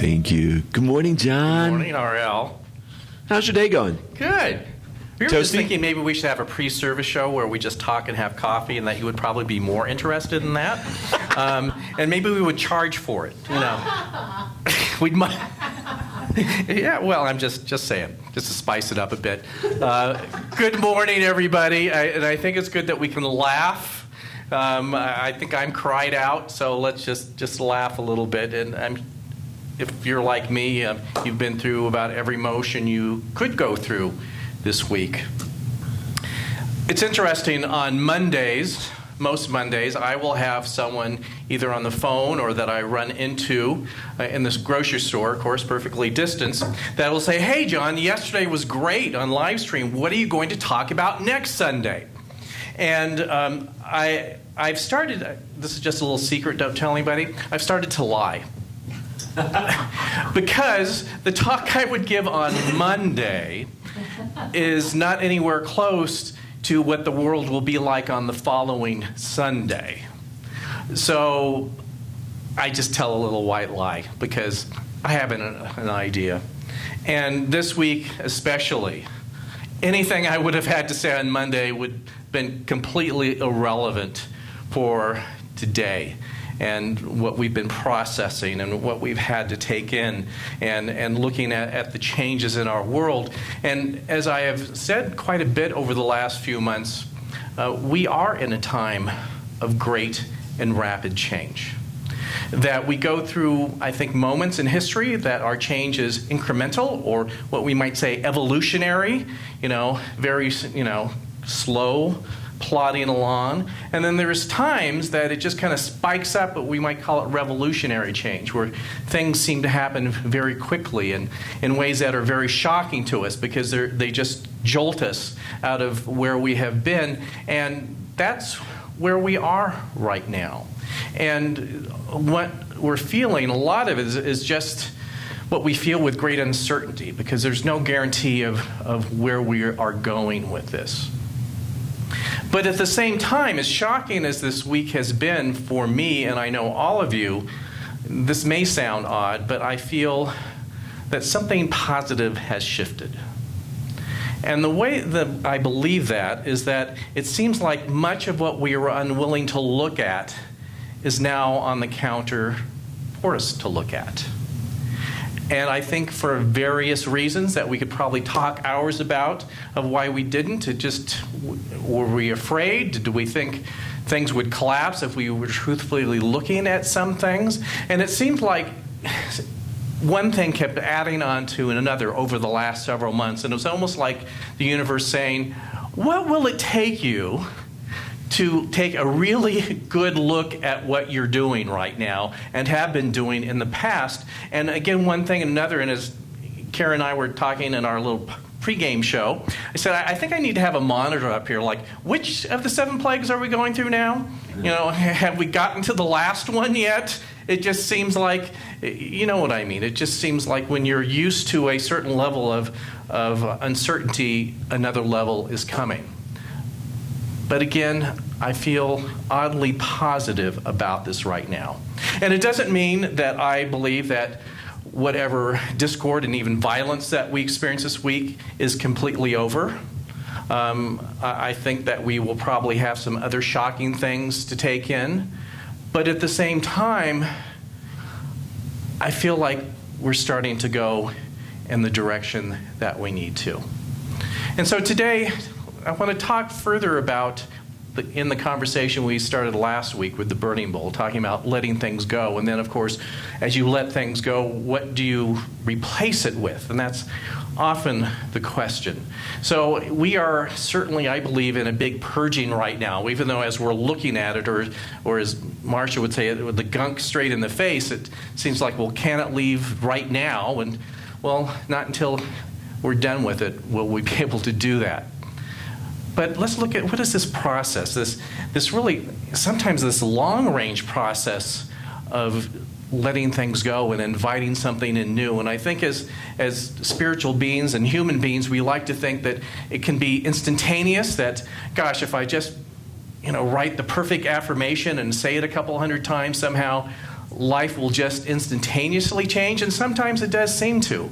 Thank you. Good morning, John. Good morning, RL. How's your day going? Good. We were Toasty? just thinking maybe we should have a pre-service show where we just talk and have coffee, and that you would probably be more interested in that. And maybe we would charge for it. You know, we'd. Yeah, well, I'm just saying, just to spice it up a bit. Good morning, everybody. And I think it's good that we can laugh. I think I'm cried out, so let's just laugh a little bit. And if you're like me, you've been through about every motion you could go through this week. It's interesting, on Mondays, most Mondays, I will have someone either on the phone or that I run into in this grocery store, of course, perfectly distanced, that will say, "Hey, John, yesterday was great on live stream. What are you going to talk about next Sunday?" And I've started, this is just a little secret, don't tell anybody, I've started to lie. Because the talk I would give on Monday is not anywhere close to what the world will be like on the following Sunday. So I just tell a little white lie because I have an idea. And this week especially, anything I would have had to say on Monday would have been completely irrelevant for today and what we've been processing and what we've had to take in and looking at the changes in our world. And as I have said quite a bit over the last few months, we are in a time of great and rapid change. That we go through, I think, moments in history that our change is incremental, or what we might say evolutionary, very, slow, plodding along. And then there's times that it just kind of spikes up, but we might call it revolutionary change, where things seem to happen very quickly and in ways that are very shocking to us because they just jolt us out of where we have been. And that's where we are right now. And what we're feeling, a lot of it is just what we feel with great uncertainty, because there's no guarantee of where we are going with this. But at the same time, as shocking as this week has been for me, and I know all of you, this may sound odd, but I feel that something positive has shifted. And the way that I believe that is that it seems like much of what we are unwilling to look at is now on the counter for us to look at. And I think for various reasons that we could probably talk hours about of why we didn't. Were we afraid? Did we think things would collapse if we were truthfully looking at some things? And it seemed like one thing kept adding on to another over the last several months. And it was almost like the universe saying, what will it take you to take a really good look at what you're doing right now and have been doing in the past? And again, one thing and another, and as Karen and I were talking in our little pregame show, I said, I think I need to have a monitor up here, like, which of the 7 plagues are we going through now? Have we gotten to the last one yet? It just seems like, you know what I mean, it just seems like when you're used to a certain level of uncertainty, another level is coming. But again, I feel oddly positive about this right now. And it doesn't mean that I believe that whatever discord and even violence that we experience this week is completely over. I think that we will probably have some other shocking things to take in. But at the same time, I feel like we're starting to go in the direction that we need to. And so today, I want to talk further about, in the conversation we started last week with the burning bowl, talking about letting things go. And then, of course, as you let things go, what do you replace it with? And that's often the question. So we are certainly, I believe, in a big purging right now, even though as we're looking at it, or as Marcia would say, with the gunk straight in the face, it seems like, well, can it leave right now? And, well, not until we're done with it will we be able to do that. But let's look at what is this process, this really, sometimes this long-range process of letting things go and inviting something in new. And I think as spiritual beings and human beings, we like to think that it can be instantaneous, that, gosh, if I just, write the perfect affirmation and say it a couple hundred times, somehow life will just instantaneously change, and sometimes it does seem to.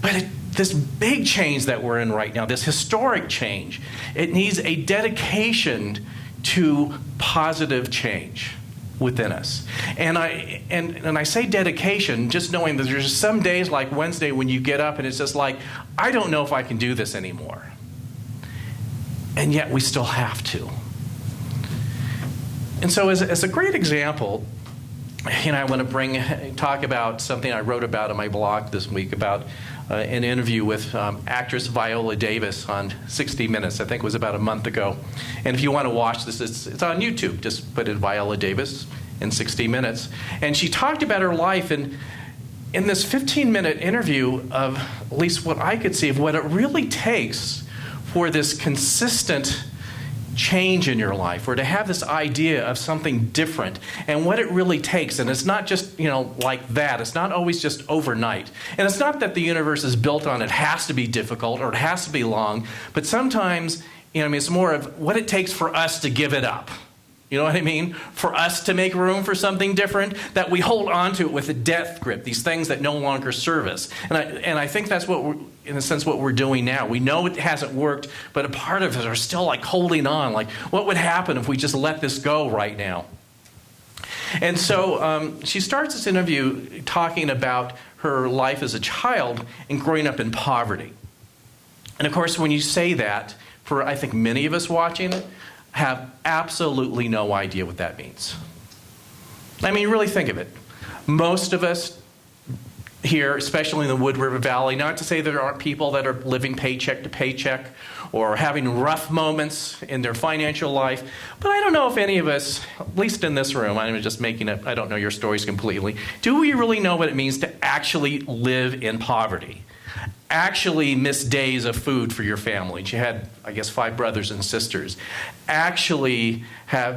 But this big change that we're in right now, this historic change, it needs a dedication to positive change within us. And I say dedication, just knowing that there's some days like Wednesday when you get up and it's just like, I don't know if I can do this anymore. And yet we still have to. And so as a great example, I want to talk about something I wrote about on my blog this week about an interview with actress Viola Davis on 60 Minutes. I think it was about a month ago. And if you want to watch this, it's on YouTube. Just put in Viola Davis in 60 Minutes. And she talked about her life, and in this 15-minute interview of at least what I could see of what it really takes for this consistent change in your life, or to have this idea of something different, and what it really takes. And it's not just, like that. It's not always just overnight. And it's not that the universe is built on it has to be difficult or it has to be long, but sometimes, it's more of what it takes for us to give it up. You know what I mean? For us to make room for something different, that we hold on to it with a death grip, these things that no longer serve us. And I think that's what in a sense, what we're doing now. We know it hasn't worked, but a part of us are still like holding on. Like, what would happen if we just let this go right now? And so she starts this interview talking about her life as a child and growing up in poverty. And of course, when you say that, for I think many of us watching it, have absolutely no idea what that means. I mean, really think of it. Most of us here, especially in the Wood River Valley, not to say there aren't people that are living paycheck to paycheck or having rough moments in their financial life, but I don't know if any of us, at least in this room, I'm just making it, I don't know your stories completely, do we really know what it means to actually live in poverty? Actually miss days of food for your family. You had, I guess, 5 brothers and sisters. Actually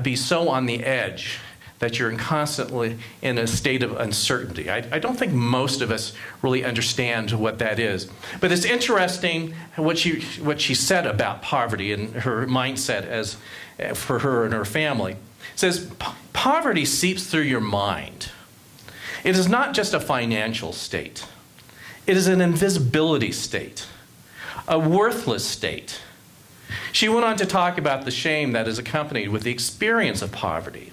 be so on the edge that you're constantly in a state of uncertainty. I don't think most of us really understand what that is. But it's interesting what she said about poverty and her mindset as for her and her family. It says, poverty seeps through your mind. It is not just a financial state. It is an invisibility state, a worthless state. She went on to talk about the shame that is accompanied with the experience of poverty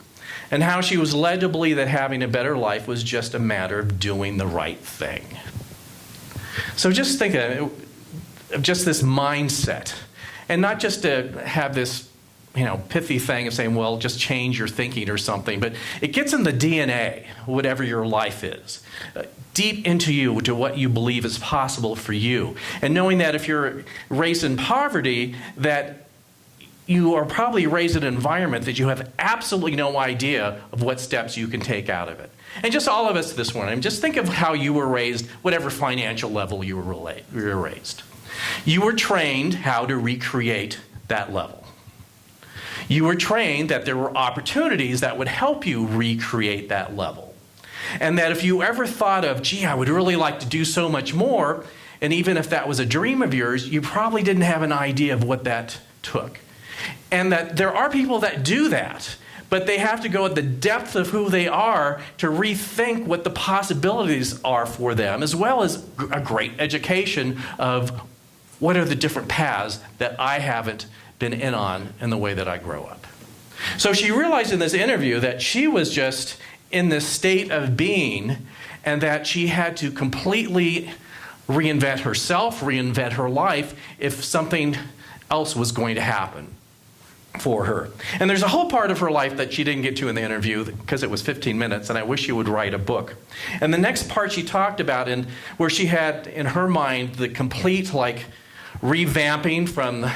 and how she was led to believe that having a better life was just a matter of doing the right thing. So just think of just this mindset, and not just to have this pithy thing of saying, well, just change your thinking or something, but it gets in the DNA, whatever your life is, deep into you, to what you believe is possible for you. And knowing that if you're raised in poverty, that you are probably raised in an environment that you have absolutely no idea of what steps you can take out of it. And just all of us this morning, just think of how you were raised, whatever financial level you were raised. You were trained how to recreate that level. You were trained that there were opportunities that would help you recreate that level. And that if you ever thought of, gee, I would really like to do so much more, and even if that was a dream of yours, you probably didn't have an idea of what that took. And that there are people that do that, but they have to go at the depth of who they are to rethink what the possibilities are for them, as well as a great education of what are the different paths that I haven't been in on in the way that I grow up. So she realized in this interview that she was just in this state of being, and that she had to completely reinvent herself, reinvent her life, if something else was going to happen for her. And there's a whole part of her life that she didn't get to in the interview because it was 15 minutes, and I wish she would write a book. And the next part she talked about, in where she had in her mind the complete revamping from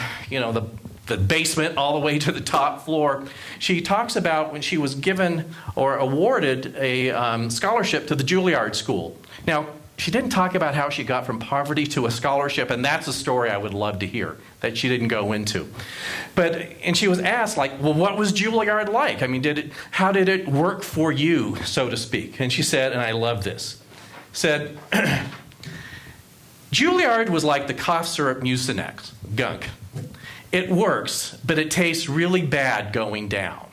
the basement all the way to the top floor. She talks about when she was given or awarded a scholarship to the Juilliard School. Now, she didn't talk about how she got from poverty to a scholarship, and that's a story I would love to hear that she didn't go into. And she was asked, well, what was Juilliard like? I mean, how did it work for you, so to speak? And she said, and I love this, said, Juilliard was like the cough syrup Mucinex, gunk. It works, but it tastes really bad going down.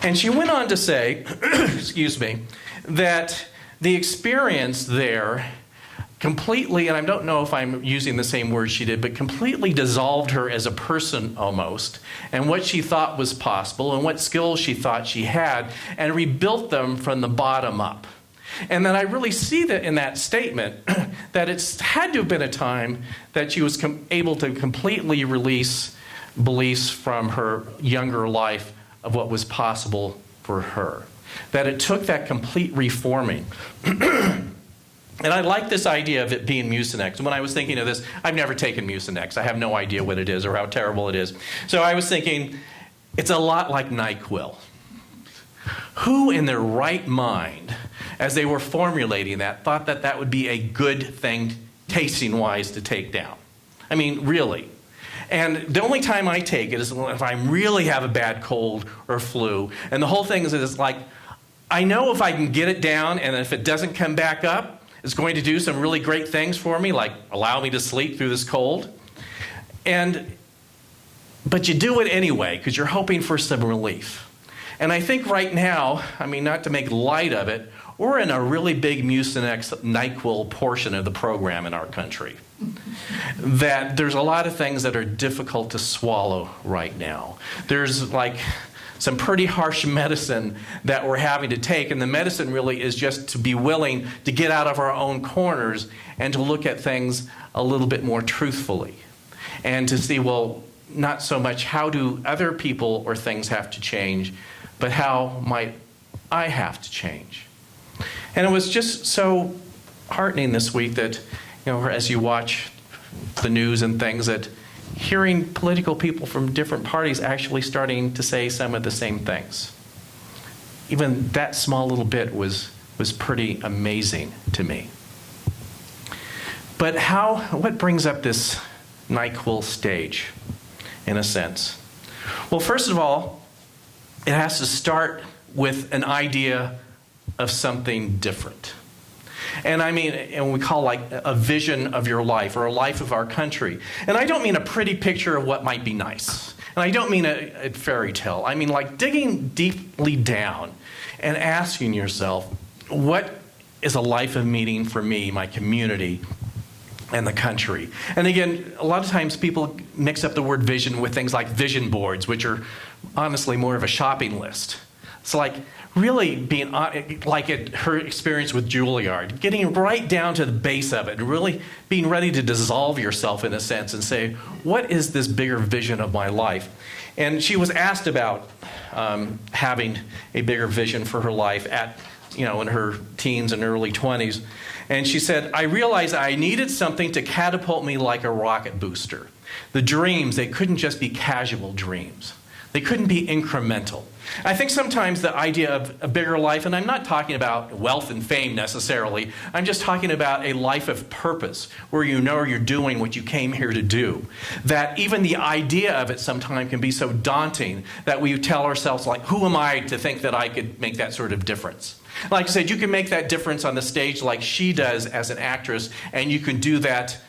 And she went on to say, excuse me, that the experience there completely, and I don't know if I'm using the same word she did, but completely dissolved her as a person almost, and what she thought was possible, and what skills she thought she had, and rebuilt them from the bottom up. And then I really see that in that statement, that it's had to have been a time that she was able to completely release beliefs from her younger life of what was possible for her. That it took that complete reforming. And I like this idea of it being Mucinex. When I was thinking of this, I've never taken Mucinex. I have no idea what it is or how terrible it is. So I was thinking, it's a lot like NyQuil. Who in their right mind, as they were formulating that, thought that that would be a good thing, tasting-wise, to take down? I mean, really. And the only time I take it is if I really have a bad cold or flu. And the whole thing is it's like, I know if I can get it down, and if it doesn't come back up, it's going to do some really great things for me, like allow me to sleep through this cold. But you do it anyway, because you're hoping for some relief. And I think right now, I mean, not to make light of it, we're in a really big Mucinex NyQuil portion of the program in our country. That there's a lot of things that are difficult to swallow right now. There's like some pretty harsh medicine that we're having to take, and the medicine really is just to be willing to get out of our own corners and to look at things a little bit more truthfully. And to see, well, not so much how do other people or things have to change, but how might I have to change? And it was just so heartening this week that, as you watch the news and things, that hearing political people from different parties actually starting to say some of the same things. Even that small little bit was pretty amazing to me. But what brings up this NyQuil stage, in a sense? Well, first of all, it has to start with an idea of something different. And I mean, and we call like a vision of your life or a life of our country. And I don't mean a pretty picture of what might be nice. And I don't mean a fairy tale. I mean like digging deeply down and asking yourself, what is a life of meaning for me, my community, and the country? And again, a lot of times people mix up the word vision with things like vision boards, which are honestly more of a shopping list. It's like really being like her experience with Juilliard, getting right down to the base of it and really being ready to dissolve yourself in a sense and say, what is this bigger vision of my life? And she was asked about having a bigger vision for her life in her teens and early 20s. And she said, I realized I needed something to catapult me like a rocket booster. The dreams, they couldn't just be casual dreams. They couldn't be incremental. I think sometimes the idea of a bigger life, and I'm not talking about wealth and fame necessarily, I'm just talking about a life of purpose where you know you're doing what you came here to do. That even the idea of it sometimes can be so daunting that we tell ourselves, like, who am I to think that I could make that sort of difference? Like I said, you can make that difference on the stage like she does as an actress, and you can do that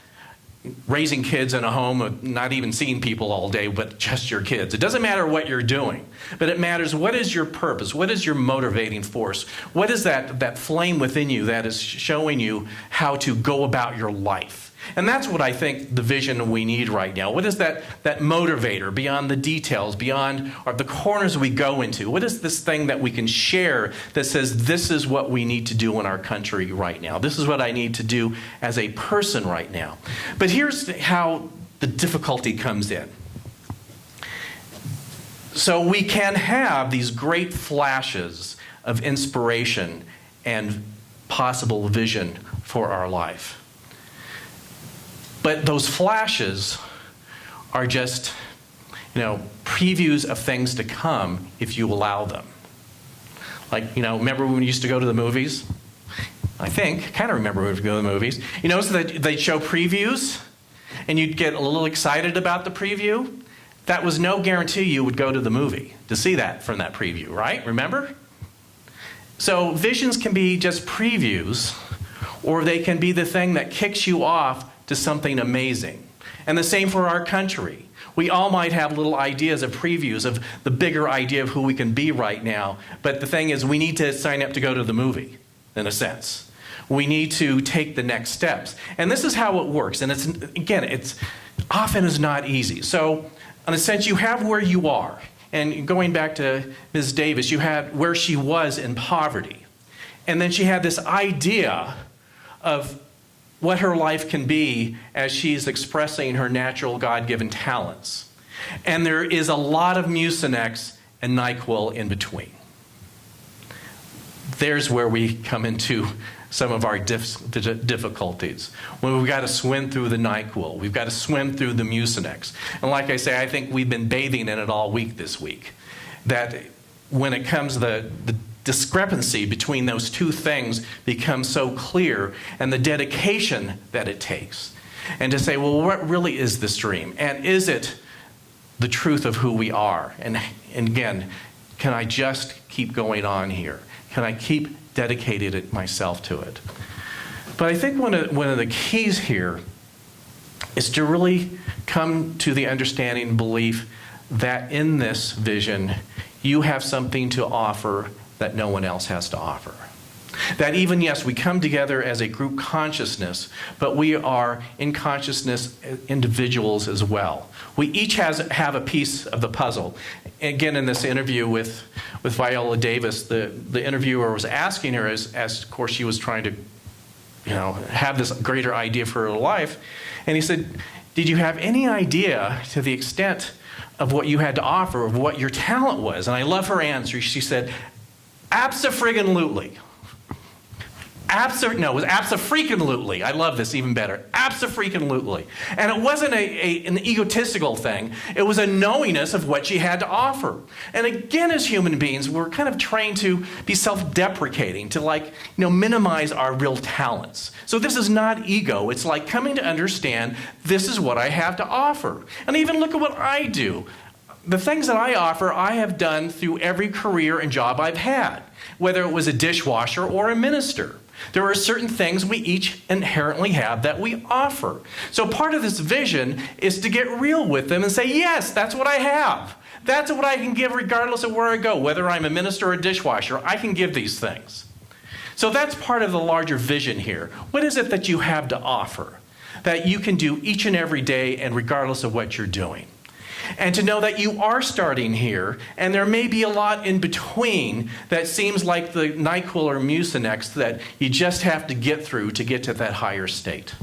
raising kids in a home, not even seeing people all day, but just your kids. It doesn't matter what you're doing, but it matters what is your purpose, what is your motivating force, what is that flame within you that is showing you how to go about your life. And that's what I think the vision we need right now. What is that motivator beyond the details, beyond the corners we go into? What is this thing that we can share that says this is what we need to do in our country right now? This is what I need to do as a person right now. But here's how the difficulty comes in. So we can have these great flashes of inspiration and possible vision for our life. But those flashes are just, previews of things to come if you allow them. Like, remember when we used to go to the movies? I kind of remember when we go to the movies. So that they'd show previews, and you'd get a little excited about the preview. That was no guarantee you would go to the movie to see that from that preview, right? Remember? So visions can be just previews, or they can be the thing that kicks you off to something amazing. And the same for our country. We all might have little ideas of previews of the bigger idea of who we can be right now. But the thing is, we need to sign up to go to the movie, in a sense. We need to take the next steps. And this is how it works. And it's often is not easy. So, in a sense, you have where you are. And going back to Ms. Davis, you had where she was in poverty. And then she had this idea of what her life can be as she's expressing her natural God-given talents. And there is a lot of Mucinex and NyQuil in between. There's where we come into some of our difficulties. When we've got to swim through the NyQuil, we've got to swim through the Mucinex. And like I say, I think we've been bathing in it all week this week. That when it comes, the discrepancy between those two things becomes so clear, and the dedication that it takes. And to say, well, what really is this dream? And is it the truth of who we are? And again, can I just keep going on here? Can I keep dedicated myself to it? But I think one of the keys here is to really come to the understanding and belief that in this vision, you have something to offer that no one else has to offer. That even, yes, we come together as a group consciousness, but we are in consciousness individuals as well. We each have a piece of the puzzle. Again, in this interview with Viola Davis, the interviewer was asking her, as of course she was trying to have this greater idea for her life, and he said, did you have any idea to the extent of what you had to offer, of what your talent was? And I love her answer. She said, abso-friggin-lutely. It was abso-freaking-lutely. I love this even better. Abso-freaking-lutely. And it wasn't an egotistical thing. It was a knowingness of what she had to offer. And again, as human beings, we're kind of trained to be self-deprecating, to minimize our real talents. So this is not ego. It's like coming to understand this is what I have to offer. And even look at what I do. The things that I offer, I have done through every career and job I've had, whether it was a dishwasher or a minister. There are certain things we each inherently have that we offer. So part of this vision is to get real with them and say, yes, that's what I have. That's what I can give regardless of where I go. Whether I'm a minister or a dishwasher, I can give these things. So that's part of the larger vision here. What is it that you have to offer that you can do each and every day and regardless of what you're doing? And to know that you are starting here, and there may be a lot in between that seems like the NyQuil or Mucinex that you just have to get through to get to that higher state.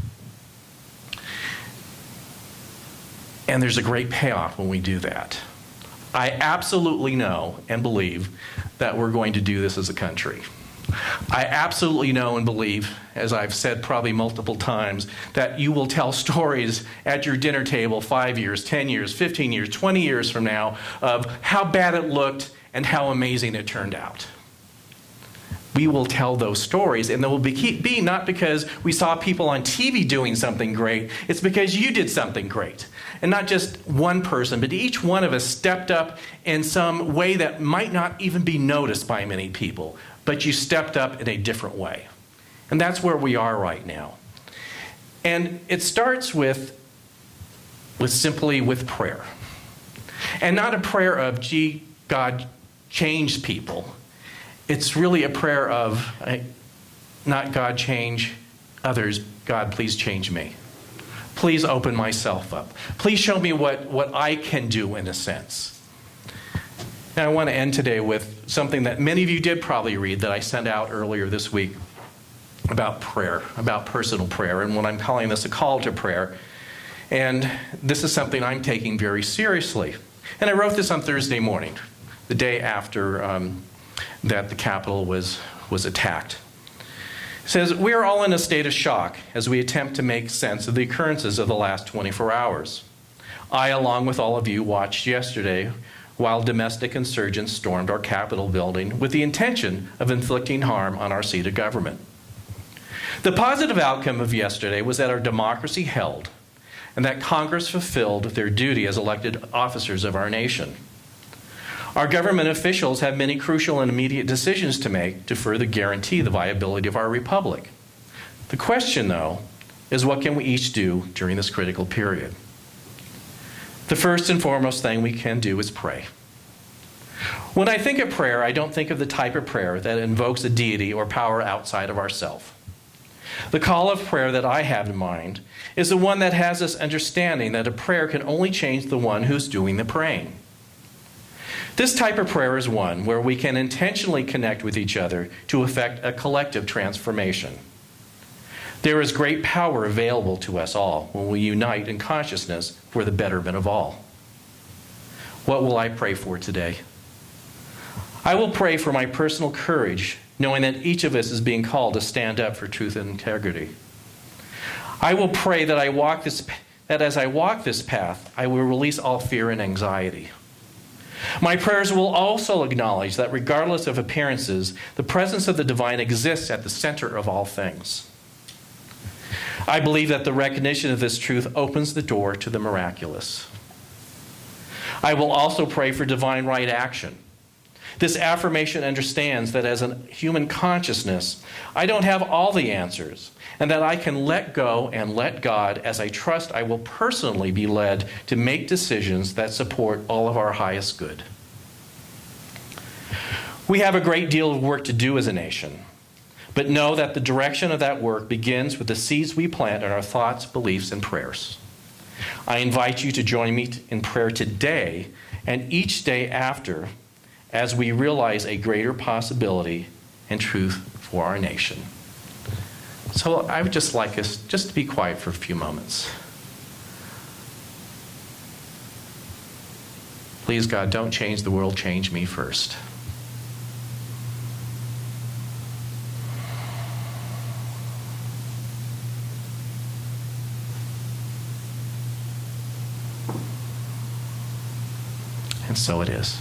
And there's a great payoff when we do that. I absolutely know and believe that we're going to do this as a country. I absolutely know and believe, as I've said probably multiple times, that you will tell stories at your dinner table 5 years, 10 years, 15 years, 20 years from now of how bad it looked and how amazing it turned out. We will tell those stories, and they will be not because we saw people on TV doing something great, it's because you did something great. And not just one person, but each one of us stepped up in some way that might not even be noticed by many people. But you stepped up in a different way. And that's where we are right now. And it starts with simply prayer. And not a prayer of, gee, God, change people. It's really a prayer of, not God, change others. God, please change me. Please open myself up. Please show me what I can do in a sense. And I want to end today with something that many of you did probably read that I sent out earlier this week about prayer, about personal prayer, and when I'm calling this a call to prayer. And this is something I'm taking very seriously. And I wrote this on Thursday morning, the day after that the Capitol was attacked. It says, we are all in a state of shock as we attempt to make sense of the occurrences of the last 24 hours. I, along with all of you, watched yesterday while domestic insurgents stormed our Capitol building with the intention of inflicting harm on our seat of government. The positive outcome of yesterday was that our democracy held and that Congress fulfilled their duty as elected officers of our nation. Our government officials have many crucial and immediate decisions to make to further guarantee the viability of our republic. The question, though, is what can we each do during this critical period? The first and foremost thing we can do is pray. When I think of prayer, I don't think of the type of prayer that invokes a deity or power outside of ourselves. The call of prayer that I have in mind is the one that has us understanding that a prayer can only change the one who's doing the praying. This type of prayer is one where we can intentionally connect with each other to effect a collective transformation. There is great power available to us all when we unite in consciousness for the betterment of all. What will I pray for today? I will pray for my personal courage, knowing that each of us is being called to stand up for truth and integrity. I will pray that as I walk this path, I will release all fear and anxiety. My prayers will also acknowledge that regardless of appearances, the presence of the divine exists at the center of all things. I believe that the recognition of this truth opens the door to the miraculous. I will also pray for divine right action. This affirmation understands that as a human consciousness, I don't have all the answers, and that I can let go and let God as I trust I will personally be led to make decisions that support all of our highest good. We have a great deal of work to do as a nation, but know that the direction of that work begins with the seeds we plant in our thoughts, beliefs, and prayers. I invite you to join me in prayer today and each day after as we realize a greater possibility and truth for our nation. So I would just like us just to be quiet for a few moments. Please, God, don't change the world, change me first. And so it is.